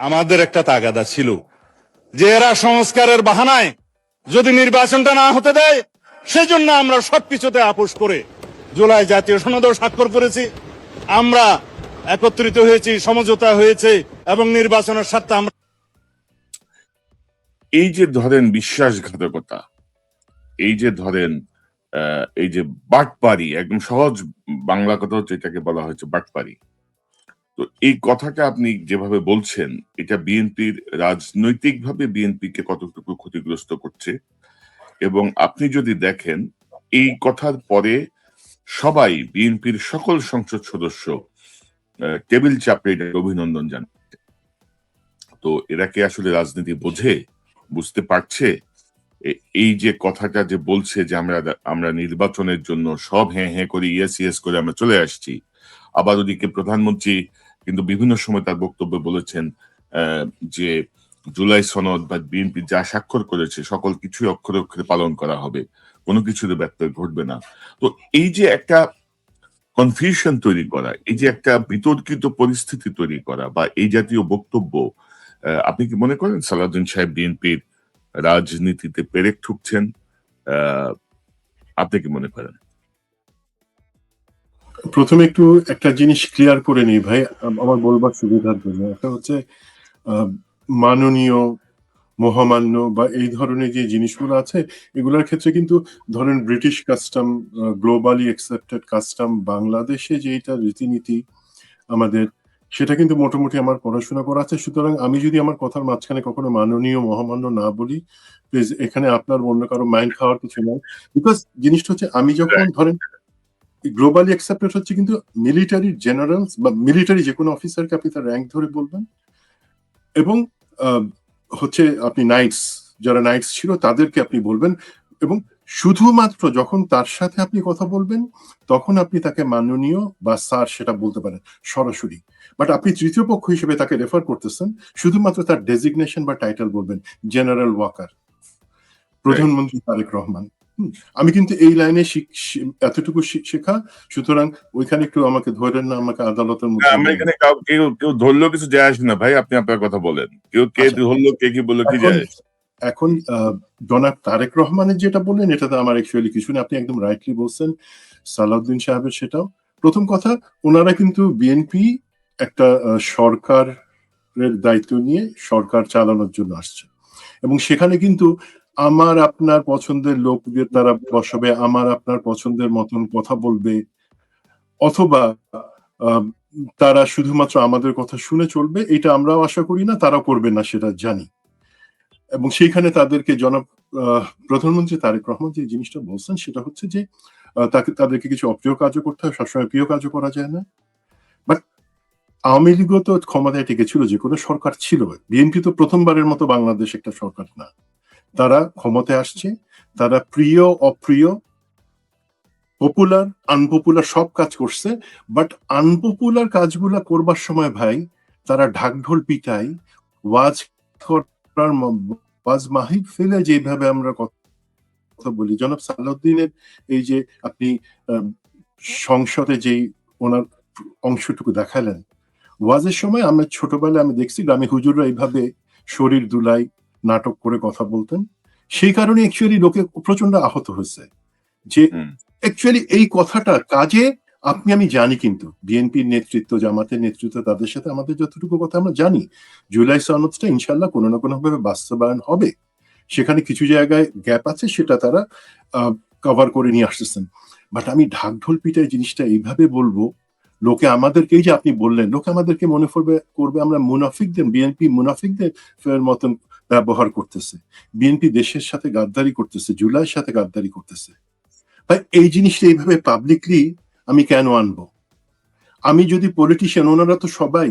আমাদের একটা তাগাদা ছিল যে এরা সংস্কারের বাহানায় যদি নির্বাচনটা না হতে দেয়, সেজন্য আমরা সবকিছুতে আপোষ করে জুলাই জাতীয় সনদও স্বাক্ষর করেছি। আমরা একত্রিত হয়েছি, সমঝোতা হয়েছে এবং নির্বাচনের স্বার্থে আমরা এই যে ধরেন বিশ্বাসঘাতকতা, এই যে ধরেন এই যে বাটপারি, একদম সহজ বাংলা কথা হচ্ছে এটাকে বলা হয়েছে বাটপারি। তো এই কথাটা আপনি যেভাবে বলছেন, এটা বিএনপির রাজনৈতিকভাবে বিএনপিকে কতটুকু ক্ষতিগ্রস্ত করছে। এবং আপনি যদি দেখেন এই কথার পরে সবাই বিএনপির সকল সংসদ সদস্য টেবিল চাপড়ে এটাকে অভিনন্দন জানাচ্ছে। তো এরা কি আসলে রাজনীতি বোঝে, বুঝতে পারছে? এই যে কথাটা যে বলছে যে আমরা নির্বাচনের জন্য সব হ্যাঁ হ্যাঁ করে ইয়েস ইয়েস করে আমরা চলে আসছি, আবার ওদিকে প্রধানমন্ত্রী কিন্তু বিভিন্ন সময় তার বক্তব্যে বলেছেন যে জুলাই সনদ বা বিএনপি যা স্বাক্ষর করেছে সকল কিছুই অক্ষরে অক্ষরে পালন করা হবে, কোনো কিছুতে ব্যত্যয় ঘটবে না। তো এই যে একটা কনফিউশন তৈরি করা, এই যে একটা বিতর্কিত পরিস্থিতি তৈরি করা বা এই জাতীয় বক্তব্য, আপনি কি মনে করেন সালাউদ্দিন সাহেব বিএনপির রাজনীতিতে পেরেক ঠুকছেন? আপনি কি মনে করেন? প্রথমে একটু একটা জিনিস ক্লিয়ার করে নিই ভাই, আমার বলবার সুবিধার জন্য। একটা হচ্ছে মাননীয়, মহামান্য বা এই ধরনের যে জিনিসগুলো আছে, এগুলোর ক্ষেত্রে কিন্তু ধরেন British custom, globally accepted custom, বাংলাদেশে যেটা রীতিনীতি আমাদের, সেটা কিন্তু মোটামুটি আমার পড়াশোনা করা আছে। সুতরাং আমি যদি আমার কথার মাঝখানে কখনো মাননীয়, মহামান্য না বলি, প্লিজ এখানে আপনার অন্য কারো মাইন্ড খাওয়ার কিছু নয়। বিকজ জিনিসটা হচ্ছে, আমি যখন ধরেন গ্লোবালি অ্যাকসেপ্টেড হচ্ছে কিন্তু মিলিটারি জেনারেলস বা মিলিটারি যে কোনো অফিসারকে আপনি তার র্যাঙ্ক ধরে বলবেন, এবং হচ্ছে আপনি নাইটস, যারা নাইটস ছিল তাদেরকে আপনি বলবেন, এবং শুধুমাত্র যখন তার সাথে আপনি কথা বলবেন তখন আপনি তাকে মাননীয় বা স্যার সেটা বলতে পারেন সরাসরি। বাট আপনি তৃতীয় পক্ষ হিসেবে তাকে রেফার করতেছেন, শুধুমাত্র তার ডেজিগনেশন বা টাইটেল বলবেন, জেনারেল ওয়াকার, প্রধানমন্ত্রী তারেক রহমান। আমি কিন্তু এই লাইনে এতটুকু শেখা, সুতরাং ওইখানে একটু আমাকে ধরেন না, আমাকে আদালতের মধ্যে। আমরা এখানে কেউ ধরলেও কিছু যায় আসে না ভাই, আপনি আপনার কথা বলেন। কেউ কে ধরলো, কে কি বললো, কি যায় আসে? এখন জনাব তারেক রহমানের যেটা বললেন, এটাতে আমার অ্যাকচুয়ালি কিছু না, আপনি একদম রাইটলি বলছেন। সালাউদ্দিন সাহেবের সেটাও প্রথম কথা, ওনারা কিন্তু বিএনপি একটা সরকারের দায়িত্ব নিয়ে সরকার চালানোর জন্য আসছে, এবং সেখানে কিন্তু আমার আপনার পছন্দের লোকদের তারা বসাবে, আমার আপনার পছন্দের মতন কথা বলবে, অথবা তারা শুধুমাত্র আমাদের কথা শুনে চলবে, এটা আমরাও আশা করি না, তারাও করবে না সেটা জানি। এবং সেইখানে তাদেরকে জনাব প্রধানমন্ত্রী তারেক রহমান যে জিনিসটা বলছেন, সেটা হচ্ছে যে তাদেরকে কিছু অপ্রিয় কাজও করতে হয়, সবসময় প্রিয় কাজও করা যায় না। বাট আওয়ামী লীগও তো ক্ষমতায় টিকেছিল, যে কোনো সরকার ছিল। বিএনপি তো প্রথমবারের মতো বাংলাদেশ একটা সরকার না, তারা ক্ষমতায় আসছে, তারা প্রিয় অপ্রিয়, পপুলার আনপপুলার সব কাজ করছে। বাট আনপপুলার কাজগুলা করবার সময় ভাই, তারা ঢাকঢোল পিটাই, ওয়াজ করার ওয়াজ মাহিব ফেলে যেভাবে আমরা কথা বলি, জনাব সালাউদ্দিনের এই যে আপনি সংসদে যেই ওনার অংশটুকু দেখালেন ওয়াজের সময়, আমরা ছোটবেলায় আমি দেখছি গ্রামে হুজুররা এইভাবে শরীর দুলাই নাটক করে কথা বলতেন। সেই কারণে অ্যাকচুয়ালি লোকে প্রচন্ড আহত হয়েছে, যে অ্যাকচুয়ালি এই কথাটা কাজে আমি জানি, কিন্তু বিএনপির নেতৃত্ব, জামাতের নেতৃত্ব, তাদের সাথে আমাদের যতটুকু কথা আমরা জানি, জুলাই সনদটা ইনশাল্লাহ কোনো না কোনো ভাবে বাস্তবায়ন হবে। সেখানে কিছু জায়গায় গ্যাপ আছে, সেটা তারা কভার করে নিয়ে আসতেছেন। বাট আমি ঢাকঢোল পিটায় জিনিসটা এইভাবে বলবো, লোকে আমাদেরকে, এই যে আপনি বললেন, লোকে আমাদেরকে মনে করবে আমরা মুনাফিকদের, বিএনপি মুনাফিকদের মতন ব্যবহার করতেছে, বিএনপি দেশের সাথে গাদ্দারি করতেছে, জুলাইয়ের সাথে গাদ্দারি করতেছে। ভাই এই জিনিসটা এইভাবে পাবলিকলি আমি কেন আনবো? আমি যদি পলিটিশিয়ান, ওনারা তো সবাই,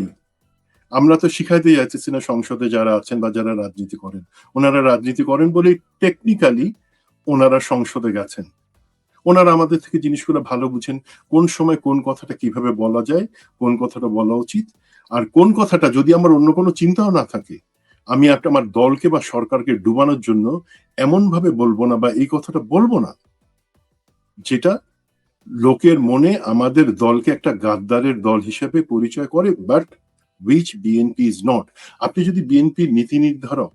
আমরা তো শিখাইতে যাচ্ছি না সংসদে যারা আছেন বা যারা রাজনীতি করেন, ওনারা রাজনীতি করেন বলে টেকনিক্যালি ওনারা সংসদে গেছেন, ওনারা আমাদের থেকে জিনিসগুলো ভালো বুঝেন, কোন সময় কোন কথাটা কিভাবে বলা যায়, কোন কথাটা বলা উচিত, আর কোন কথাটা যদি আমার অন্য কোনো চিন্তাও না থাকে, আমি একটা আমার দলকে বা সরকারকে ডুবানোর জন্য এমন ভাবে বলবো না, বা এই কথাটা বলবো না যেটা লোকের মনে আমাদের দলকে একটা গাদ্দারের দল হিসেবে পরিচয় করে। But which BNP is not. আপনি যদি বিএনপির নীতি নির্ধারক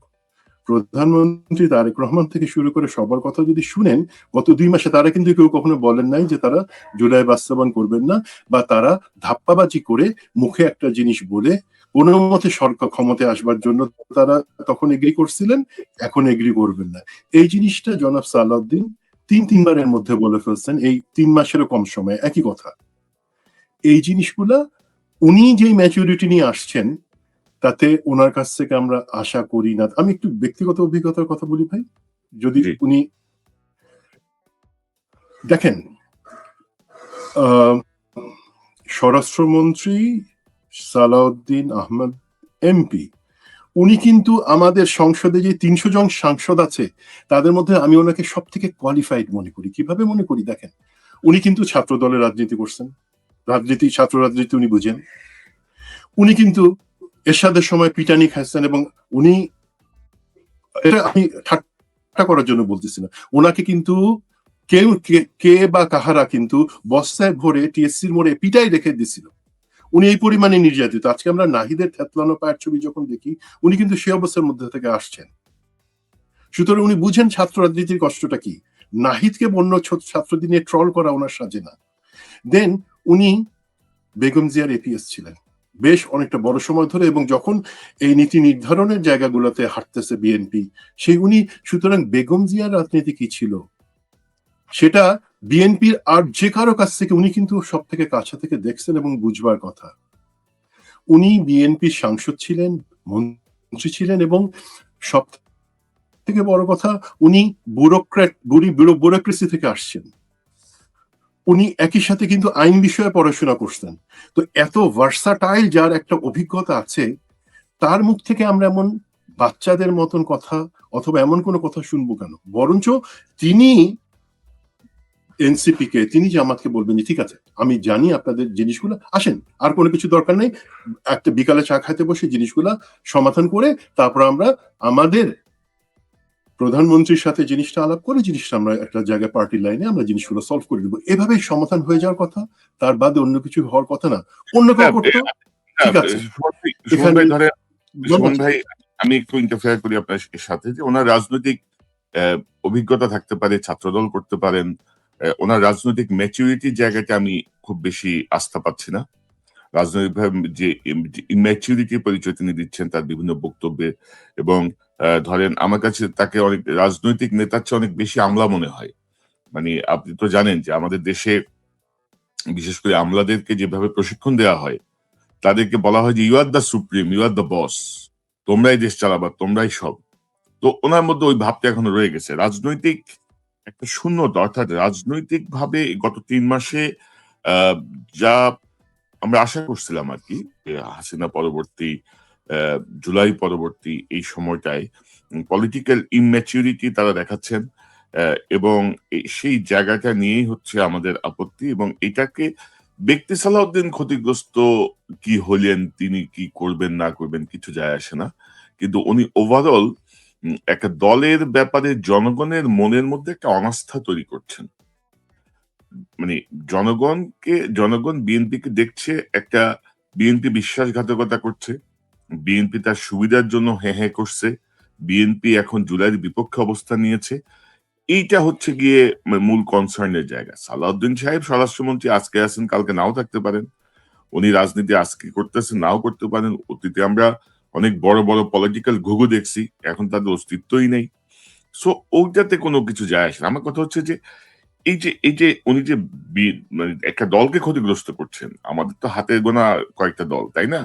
প্রধানমন্ত্রী তারেক রহমান থেকে শুরু করে সবার কথা যদি শুনেন, গত 2 মাসে তারা কিন্তু কেউ কখনো বলেন নাই যে তারা জুলাই বাস্তবায়ন করবেন না, বা তারা ধাপ্পাবাজি করে মুখে একটা জিনিস বলে কোনো মতে সরকার ক্ষমতায় আসবার জন্য তারা তখন এগ্রি করছিলেন, এখন এগ্রি করবেন না। এই জিনিসটা জনাব সালাউদ্দিন 3 বারের মধ্যে বলে ফেলছেন এই 3 মাসেরও কম সময়ে, একই কথা। এই জিনিসগুলা উনি যেই ম্যাচুরিটি নিয়ে আসছেন তাতে ওনার কাছ থেকে আমরা আশা করি না। আমি একটু ব্যক্তিগত অভিজ্ঞতার কথা বলি ভাই, যদি জি। উনি দেখেন, স্বরাষ্ট্রমন্ত্রী সালাউদ্দিন আহমদ এমপি, উনি কিন্তু আমাদের সংসদে যে 300 জন সাংসদ আছে তাদের মধ্যে আমি ওনাকে সব থেকে কোয়ালিফাইড মনে করি। কিভাবে মনে করি দেখেন, উনি কিন্তু ছাত্র দলের রাজনীতি করছেন, ছাত্র রাজনীতি উনি বুঝেন। উনি কিন্তু এরশাদের সময় পিটানি খাইছেন, এবং উনি, এটা আমি ঠাট্টা করার জন্য বলতেছি না, ওনাকে কিন্তু কেউ কে বা কাহারা কিন্তু বস্তায় ভরে টিএসসির মোড়ে পিটাই রেখে দিছিল। উনি এই পরিমাণে নির্যাতিত। আজকে আমরা নাহিদের থেতলানো পায়ের ছবি যখন দেখি, উনি কিন্তু সে অবস্থার মধ্যে থেকে আসছেন। সুতরাং উনি বুঝেন ছাত্র রাজনীতির কষ্টটা কি। নাহিদকে বন্য ছাত্রদের নিয়ে ট্রল করা ওনার সাজে না। দেন উনি বেগম জিয়ার এপিএস ছিলেন বেশ অনেকটা বড় সময় ধরে, এবং যখন এই নীতি নির্ধারণের জায়গাগুলোতে হাঁটতেছে বিএনপি, সেই উনি, সুতরাং বেগম জিয়ার রাজনীতি কি ছিল সেটা বিএনপির আর যে কারো কাছ থেকে উনি কিন্তু সব থেকে কাছে থেকে দেখছেন এবং বুঝবার কথা। উনি বিএনপির সাংসদ ছিলেন, মন্ত্রী ছিলেন, এবং সব থেকে বড় কথা উনি ব্যুরোক্রেসি থেকে আসছেন। উনি একই সাথে কিন্তু আইন বিষয়ে পড়াশোনা করতেন। তো এত ভার্সাটাইল যার একটা অভিজ্ঞতা আছে, তার মুখ থেকে আমরা এমন বাচ্চাদের মতন কথা অথবা এমন কোনো কথা শুনবো কেন? বরঞ্চ তিনি এনসিপি কে, তিনি জামাতকে বলবেন যে ঠিক আছে, আমি জানি আপনাদের জিনিসগুলো, আসেন, আর কোনো কিছু দরকার নেই, একটা বিকালে চা খাইতে বসে জিনিসগুলা সমাধান করে তারপর আমরা আমাদের প্রধানমন্ত্রীর সাথে জিনিসটা আলাপ করে জিনিসটা আমরা একটা জায়গায় পার্টি লাইনে আমরা জিনিসগুলো সলভ করে দেবো। এভাবেই সমাধান হয়ে যাওয়ার কথা, তার বাদে অন্য কিছু হওয়ার কথা না। অন্য কেউ করতো, ঠিক আছে। সুমন ভাই ধরে, সুমন ভাই আমি একটু ইন্টারফেয়ার করি আপনার সাথে, যে ওনার রাজনৈতিক অভিজ্ঞতা থাকতে পারে, ছাত্রদল করতে পারেন, ওনার রাজনৈতিক ম্যাচুরিটির জায়গাটা আমি খুব বেশি আস্থা পাচ্ছি না। রাজনৈতিকভাবে যে ইম্যাচুরিটির পরিচয় তিনি দিচ্ছেন তার বিভিন্ন বক্তব্যে, এবং ধরেন আমার কাছে তাকে অনেক রাজনৈতিক নেতার চেয়ে অনেক বেশি আমলা মনে হয়। মানে আপনি তো জানেন যে আমাদের দেশে বিশেষ করে আমলাদেরকে যেভাবে প্রশিক্ষণ দেওয়া হয়, তাদেরকে বলা হয় যে you are the supreme, you are the boss, তোমরাই দেশ চালাবা, তোমরাই সব। তো ওনার মধ্যে ওই ভাবটা এখনো রয়ে গেছে। রাজনৈতিক একটা শূন্যতা, অর্থাৎ রাজনৈতিক ভাবে গত 3 মাসে যা আমরা আশা করছিলাম আর কি, হাসিনা পরবর্তী, জুলাই পরবর্তী এই সময়টায় পলিটিক্যাল ইম্যাচুরিটি তারা দেখাচ্ছেন, এবং সেই জায়গাটা নিয়েই হচ্ছে আমাদের আপত্তি। এবং এটাকে ব্যক্তি সালাউদ্দিন ক্ষতিগ্রস্ত কি হলেন, তিনি কি করবেন না করবেন কিছু যায় আসে না, কিন্তু উনি ওভারঅল একটা দলের ব্যাপারে জনগণের মনের মধ্যে একটা অনাস্থা তৈরি করছেন। মানে জনগণ বিএনপিকে দেখছে, একটা বিএনপি বিশ্বাসঘাতকতা করছে, বিএনপি তার সুবিধার জন্য হ্যাঁ হ্যাঁ করছে, বিএনপি এখন জুলাইয়ের বিপক্ষে অবস্থান নিয়েছে। এইটা হচ্ছে গিয়ে মূল কনসার্নের জায়গা। সালাউদ্দিন সাহেব স্বরাষ্ট্রমন্ত্রী আজকে আছেন, কালকে নাও থাকতে পারেন। উনি রাজনীতি আজকে করতেছেন, নাও করতে পারেন। অতীতে আমরা অনেক বড় বড় পলিটিক্যাল ঘুঘু দেখছি, এখন তাদের অস্তিত্বই নেই। সো ওইটাতে কোনো কিছু যায় আসে না। আমার কথা হচ্ছে যে এই যে উনি যে মানে একটা দলকে ক্ষতিগ্রস্ত করছেন, আমাদের তো হাতে গোনা কয়েকটা দল, তাই না?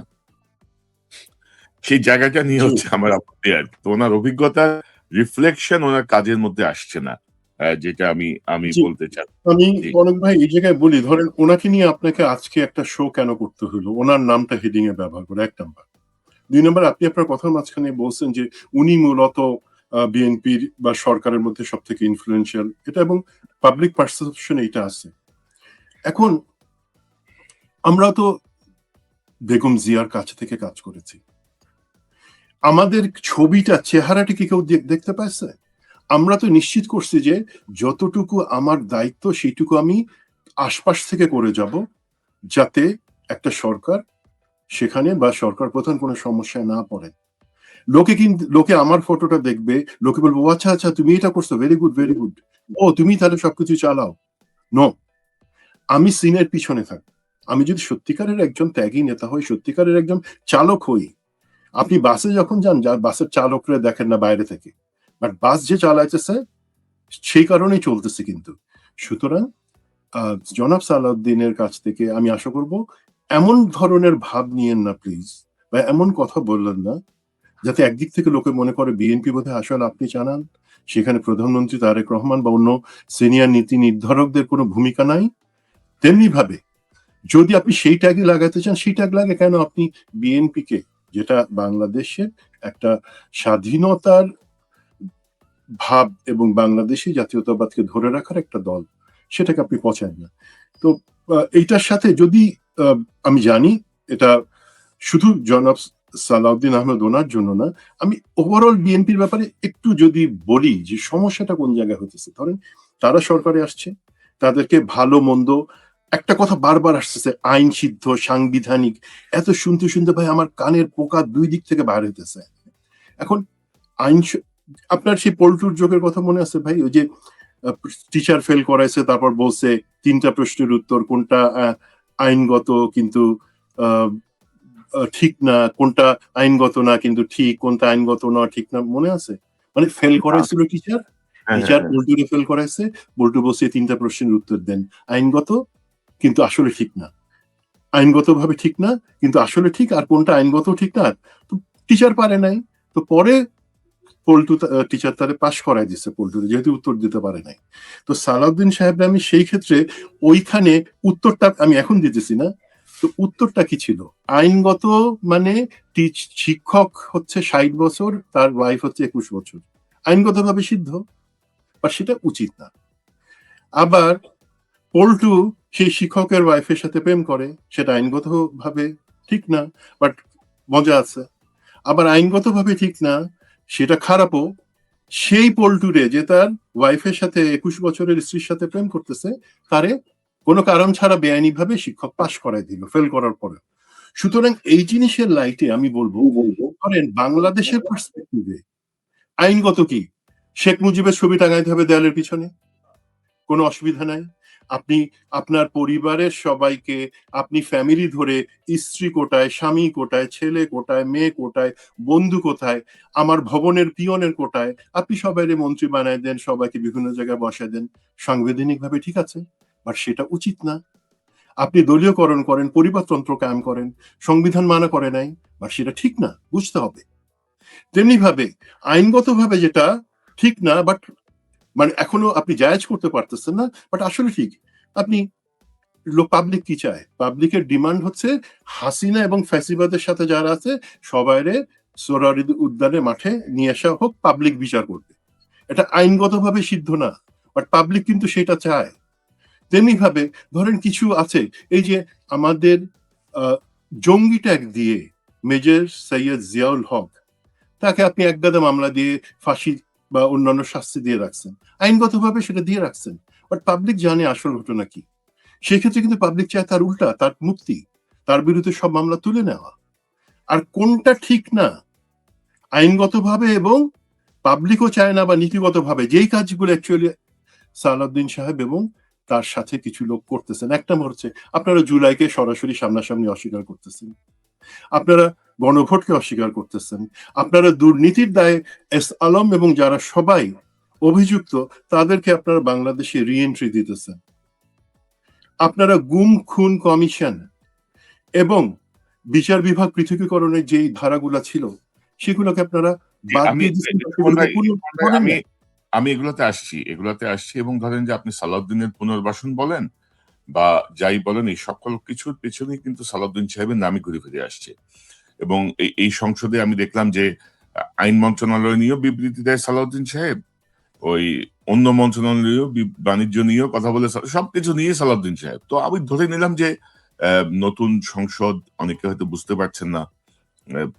সেই জায়গাটা নিয়ে হচ্ছে আমার আপত্তি আর কি। তো ওনার অভিজ্ঞতার রিফ্লেকশন ওনার কাজের মধ্যে আসছে না, যেটা আমি বলতে চাই। আমি অনেক ভাই এই জায়গায় বলি, ধরেন ওনাকে নিয়ে আপনাকে আজকে একটা শো কেন করতে হলো, ওনার নামটা হেডিং এ ব্যবহার করে, 1 নাম্বার। 2 নাম্বার, আপনি আপনার কথার মাঝখানে বলছেন যে উনি মূলত বিএনপির বা সরকারের মধ্যে সব থেকে ইনফ্লুয়েন্সিয়াল, এটা এবং পাবলিক পারসেপশন এটা আছে। এখন আমরা তো বেগম জিয়ার কাছে থেকে কাজ করেছি, আমাদের ছবিটা, চেহারাটি কি কেউ দেখতে পাইছে? আমরা তো নিশ্চিত করছি যে যতটুকু আমার দায়িত্ব সেইটুকু আমি আশপাশ থেকে করে যাব, যাতে একটা সরকার সেখানে বা সরকার প্রধান কোনো সমস্যায় না পড়ে। লোকে আমার ফটোটা দেখবে, লোকে বলবে, "ও আচ্ছা, আচ্ছা তুমি এটা করছো, ভেরি গুড, ভেরি গুড। ও তুমি তাহলে সবকিছু চালাও।" নো, আমি সিনের পিছনে থাকি। আমি যদি সত্যিকারের একজন ত্যাগী নেতা হই, সত্যিকারের একজন চালক হই, আপনি বাসে যখন যান, বাসের চালকরা দেখেন না বাইরে থেকে। বাট বাস যে চালাইতেছে সেই কারণেই চলতেছে কিন্তু। সুতরাং জনাব সালাউদ্দিনের কাছ থেকে আমি আশা করব এমন ধরনের ভাব নিয়েন না প্লিজ, বা এমন কথা বললেন না যাতে একদিক থেকে লোকে মনে করে বিএনপি বোধহয় আসলে আপনি জানান সেখানে প্রধানমন্ত্রী তারেক রহমান বা অন্য সিনিয়র নীতি নির্ধারকদের কোনো ভূমিকা নাই। তেমনি ভাবে যদি আপনি সেই ট্যাগই লাগাতে চান, সেই ট্যাগ লাগে কেন? আপনি বিএনপি কে, যেটা বাংলাদেশের একটা স্বাধীনতার ভাব এবং বাংলাদেশি জাতীয়তাবাদকে ধরে রাখার একটা দল, সেটাকে আপনি পচান না। তো এইটার সাথে যদি আমি জানি এটা শুধু জনাব সালাউদ্দিন আহমেদ ওনার জন্য না, আমি ওভারঅল বিএনপির ব্যাপারে একটু যদি বলি যে সমস্যাটা কোন জায়গায় হতেছে। ধরেন তারা সরকারে আসছে, তাদেরকে ভালো মন্দ একটা কথা বারবার আসতেছে, আইন সিদ্ধ, সাংবিধানিক, এত শুনতে শুনতে ভাই আমার কানের পোকা দুই দিক থেকে বাইর হইতেছে। এখন আইন আপনার সেই পল্টুর যোগের কথা মনে আছে ভাই? ওই যে টিচার ফেল করাইছে, তারপর বলছে 3টা প্রশ্নের উত্তর কোনটা আইনগত কিন্তু ঠিক না, কোনটা আইনগত না কিন্তু ঠিক, কোনটা আইনগত না ঠিক না, মনে আছে? মানে ফেল করাইছিল টিচার, হ্যাঁ, টিচার হ্যাঁ, পল্টুরে ফেল করাইছে, পল্টু বলছে 3টা প্রশ্নের উত্তর দেন, আইনগত কিন্তু আসলে ঠিক না, আইনগতভাবে ঠিক না কিন্তু আসলে ঠিক, আর কোনটা আইনগত ঠিক না, তো টিচার পারে নাই। তো পরে পল্টু টিচার তারে পাশ করাই দিচ্ছে পল্টুরে, যেহেতু উত্তর দিতে পারে নাই। তো সালাউদ্দিন সাহেব আমি সেই ক্ষেত্রে ওইখানে উত্তরটা আমি এখন দিতেছি না, তো উত্তরটা কি ছিল? আইনগত মানে শিক্ষক হচ্ছে 60 বছর, তার ওয়াইফ হচ্ছে 21 বছর, আইনগতভাবে সিদ্ধ, বা সেটা উচিত না। আবার পল্টু সেই শিক্ষকের ওয়াইফের সাথে প্রেম করে, সেটা আইনগত ভাবে ঠিক না, বাট মজা আছে। আবার আইনগত ভাবে ঠিক না, সেটা খারাপও। সেই পল্টুরে যে তার ওয়াইফের সাথে 21 বছরের স্ত্রীর সাথে প্রেম করতেছে, তারে কোনো কারণ ছাড়া বেআইনি ভাবে শিক্ষক পাশ করাই দিল ফেল করার পরে। সুতরাং এই জিনিসের লাইটে আমি বলবো, ধরেন বাংলাদেশের পার্সপেক্টিভে আইনগত কি? শেখ মুজিবের ছবি টাঙাইতে হবে দেয়ালের পিছনে, কোনো অসুবিধা নাই। আপনি আপনার পরিবারের সবাইকে, আপনি ফ্যামিলি ধরে স্ত্রী কোটায়, স্বামী কোটায়, ছেলে কোটায়, মেয়ে কোটায়, বন্ধু কোথায়, আমার ভবনের পিয়নের কোটায়, আপনি সবাইকে মন্ত্রী বানায় দেন, সবাইকে বিভিন্ন জায়গায় বসায় দেন, সাংবিধানিক ভাবে ঠিক আছে, বাট সেটা উচিত না। আপনি দলীয়করণ করেন, পরিবারতন্ত্র কায়েম করেন, সংবিধান মানা করে নাই, বাট সেটা ঠিক না, বুঝতে হবে। তেমনি ভাবে আইনগতভাবে যেটা ঠিক না, বাট মানে এখনো আপনি জায়েজ করতে পারতেছেন না, বাট আসলে ঠিক। আপনি পাবলিক কি চায়? পাবলিকের ডিমান্ড হচ্ছে হাসিনা এবং ফ্যাসিবাদের সাথে যারা আছে সবাইরে সোহরাওয়ার্দী উদ্যানে মাঠে নিয়ে আসা হোক, পাবলিক বিচার করবে। এটা আইনগতভাবে সিদ্ধ না, বাট পাবলিক কিন্তু সেটা চায়। তেমনি ভাবে ধরেন কিছু আছে, এই যে আমাদের জঙ্গি ট্যাগ দিয়ে মেজর সৈয়দ জিয়াউল হক, তাকে আপনি একগাদা মামলা দিয়ে ফাঁসি বা অন্যান্য শাস্তি দিয়ে রাখছেন, আইনগতভাবে সেটা দিয়ে রাখছেন, বাট পাবলিক জানে আসল ঘটনা কি। সেক্ষেত্রে কিন্তু পাবলিক চায় তার উল্টা, তার মুক্তি, তার বিরুদ্ধে সব মামলা তুলে নেওয়া। আর কোনটা ঠিক না আইনগতভাবে এবং পাবলিকও চায় না বা নীতিগতভাবে, যেই কাজগুলো অ্যাকচুয়ালি সালাউদ্দিন সাহেব এবং তার সাথে কিছু লোক করতেছেন। এক নম্বর হচ্ছে আপনারা জুলাইকে সরাসরি সামনাসামনি অস্বীকার করতেছেন, আপনারা গণভোটকে অস্বীকার করতেছেন, আপনারা দুর্নীতির দায়ে এস আলম এবং যারা সবাই অভিযুক্ত তাদেরকে আপনারা বাংলাদেশে রিএন্ট্রি দিতেছেন, আপনারা গুম খুন কমিশন এবং বিচার বিভাগ পৃথকীকরণের যেই ধারাগুলা ছিল সেগুলোকে আপনারা বাদ আমি দিয়ে দিচ্ছেন, আমি আমি এগুলাতে আসছি এবং ধরেন যে আপনি সালাউদ্দিনের পুনর্বাসন বলেন বা যাই বলেন, এই সকল কিছুর পেছনে কিন্তু সালাউদ্দিন সাহেবের নামই ঘুরে ফিরে আসছে। এবং এই সংসদে আমি দেখলাম যে আইন মন্ত্রণালয় নিয়েও বিবৃতি দেয় সালাউদ্দিন সাহেব, ওই অন্য মন্ত্রণালয় বাণিজ্য নিয়েও কথা বলে, সবকিছু নিয়ে সালাউদ্দিন সাহেব। তো আমি ধরে নিলাম যে নতুন সংসদ, অনেকে হয়তো বুঝতে পারছেন না,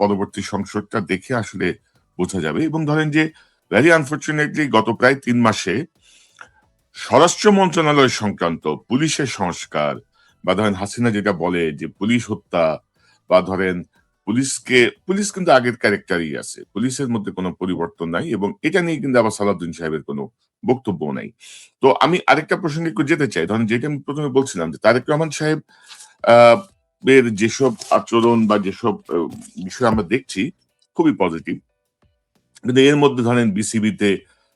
পরবর্তী সংসদটা দেখে আসলে বোঝা যাবে। এবং ধরেন যে ভেরি আনফরচুনেটলি গত প্রায় 3 মাসে স্বরাষ্ট্র মন্ত্রণালয় সংক্রান্ত পুলিশের সংস্কার বা ধরেন হাসিনা যেটা বলে যে পুলিশ হত্যা বা ধরেন পুলিশ কিন্তু আগের ক্যারেক্টারই আছে, পুলিশের মধ্যে কোনো পরিবর্তন নাই, এবং এটা নিয়ে কিন্তু আবার সালাউদ্দিন সাহেবের কোনো বক্তব্য নাই। তো আমি আরেকটা প্রসঙ্গে একটু যেতে চাই, ধরেন যেটা আমি প্রথমে বলছিলাম যে তারেক রহমান সাহেব এর যেসব আচরণ বা যেসব বিষয় আমরা দেখছি খুবই পজিটিভ, কিন্তু এর মধ্যে ধরেন বিসিবিতে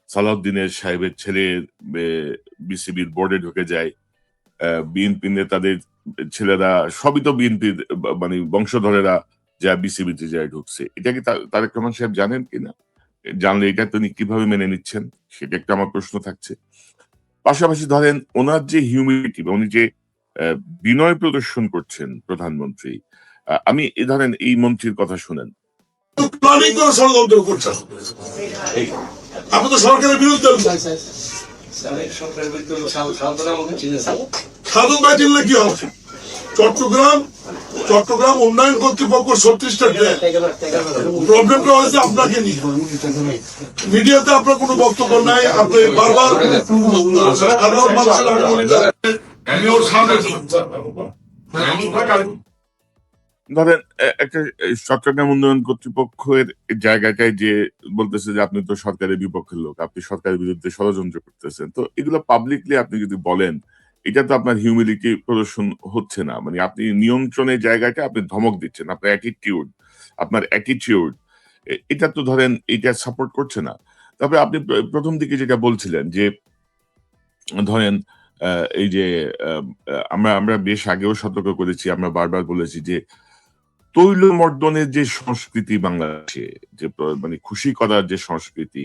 সালাউদ্দিনের সাহেবের ছেলে বিসিবির বোর্ডে ঢুকে যায়, বিএনপি নেতাদের ছেলেরা সবই তো বিএনপির মানে বংশধরেরা যা বিসিবিতে যায় ঢুকছে। এটা কি তারেক রহমান সাহেব জানেন কিনা? জানলে এটা তিনি কিভাবে মেনে নিচ্ছেন, সেটা একটা আমার প্রশ্ন থাকছে। পাশাপাশি ধরেন ওনার যে হিউমিলিটি বা উনি যে বিনয় প্রদর্শন করছেন প্রধানমন্ত্রী, আমি ধরেন এই মন্ত্রীর কথা শুনেন, প্ল্যানিং করে ষড়যন্ত্র করছেন, আপনি তো সরকারের বিরুদ্ধে সাধন ভাই চিনলে কি হবে? চট্টগ্রাম উন্নয়ন কর্তৃপক্ষ 36টা প্রবলেমটা হয়েছে আপনাকে নিয়ে, মিডিয়াতে আপনার কোনো বক্তব্য নাই, আপনি বারবার ধরেন একটা চট্টগ্রাম উন্নয়ন কর্তৃপক্ষের জায়গাটায় যে বলতেছে যে আপনি তো সরকারের বিপক্ষের লোক, আপনি সরকারের বিরুদ্ধে ষড়যন্ত্র করতেছেন, তো এগুলো পাবলিকলি আপনি যদি বলেন, এটা তো আপনার হিউমিলিটি প্রদর্শন হচ্ছে না। মানে আপনি নিয়ন্ত্রণের জায়গাটা আপনি ধমক দিচ্ছেন, আপনার অ্যাটিটিউড এটা তো ধরেন এটা সাপোর্ট করছে না। তবে আপনি প্রথম দিকে যেটা বলছিলেন যে ধরেন এই যে আমরা বেশ আগেও সতর্ক করেছি, আমরা বারবার বলেছি যে তৈলমর্দনের যে সংস্কৃতি বাংলাদেশে, যে মানে খুশি করার যে সংস্কৃতি,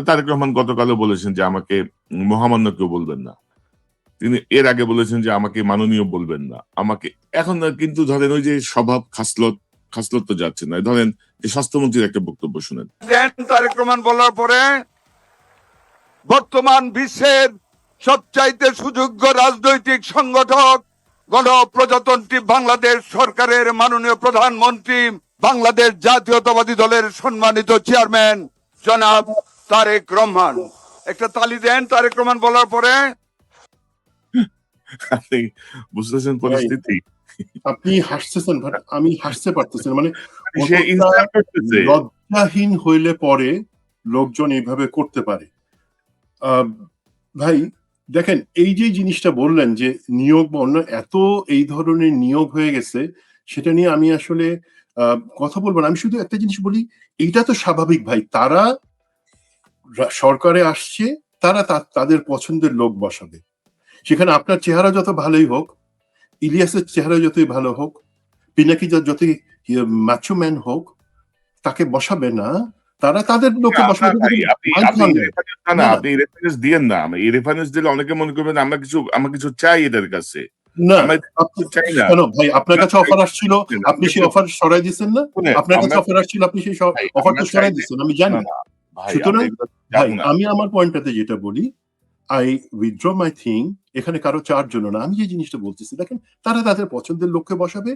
তারেক রহমান গতকালও বলেছেন যে আমাকে মহামান্য কেউ বলবেন না, তিনি এর আগে বলেছেন যে আমাকে মাননীয় বলবেন না, আমাকে এখন কিন্তু ধরেন ওই যে স্বভাব খাসলত তো যাচ্ছে না। ধরেন যে স্বাস্থ্যমন্ত্রীর একটা বক্তব্য শুনেন, তারেক রহমান বলার পরে বর্তমান বিশ্বের সবচাইতে সুযোগ্য রাজনৈতিক সংগঠক গণপ্রজাতন্ত্রী বাংলাদেশ সরকারের মাননীয় প্রধানমন্ত্রী, বাংলাদেশ জাতীয়তাবাদী দলের সম্মানিত চেয়ারম্যান জনাব তারেক রহমান। একটা তালি দেন তারেক রহমান বলার পরে। আপনি বুঝতেছেন পরিস্থিতি, আপনি হাসতেছেন, বাট আমি হাসতে পারতেছি না। মানে সে ইনসাল্ট করতেছে। লজ্জাহীন হইলে পরে লোকজন এইভাবে করতে পারে। ভাই দেখেন, এই যে জিনিসটা বললেন যে নিয়োগ বা অন্য এত এই ধরনের নিয়োগ হয়ে গেছে, সেটা নিয়ে আমি আসলে কথা বলবো না। আমি শুধু একটা জিনিস বলি, এইটা তো স্বাভাবিক ভাই, তারা সরকারে আসছে, তারা তাদের পছন্দের লোক বসাবে। সেখানে আপনার চেহারা যত ভালোই হোক, ইলিয়াসের চেহারা যতই ভালো হোক, পিনাকি যতই ম্যাচো ম্যান হোক, তাকে বসাবে না, তারা তাদের লোককে বসাবে। আপনি রেফারেন্স দিয়েন না, এই রেফারেন্স দিলে অনেকে মনে করবেন আমরা কিছু চাই এদের কাছে। না চাই না কেন ভাই, আপনার কাছে অফার আসছিল, আপনি সেই অফার সরাই দিচ্ছেন না? আপনার কাছে অফার আসছিল, আপনি সেই অফারটা সরাই দিচ্ছেন, আমি জানি। সুতরাং ভাই আমি আমার পয়েন্টটাতে যেটা বলি, আই উইথড্র মাই থিং, এখানে কারো চার জন্য না, আমি যে জিনিসটা বলতেছি, দেখেন তারা তাদের পছন্দের লোককে বসাবে,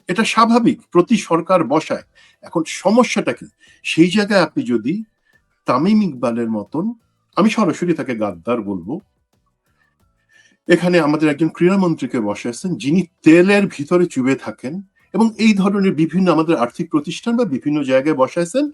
এটা স্বাভাবিক, প্রতি সরকার বসায়। এখন সমস্যাটা কি, সেই জায়গায় আপনি যদি তামিম ইকবালের মতন, আমি সরাসরি তাকে গাদ্দার বলবো, এখানে আমাদের একজন ক্রীড়ামন্ত্রীকে বসাচ্ছেন যিনি তেলের ভিতরে চুবে থাকেন, এবং এই ধরনের বিভিন্ন আমাদের আর্থিক প্রতিষ্ঠান বা বিভিন্ন জায়গায় বসাইছেন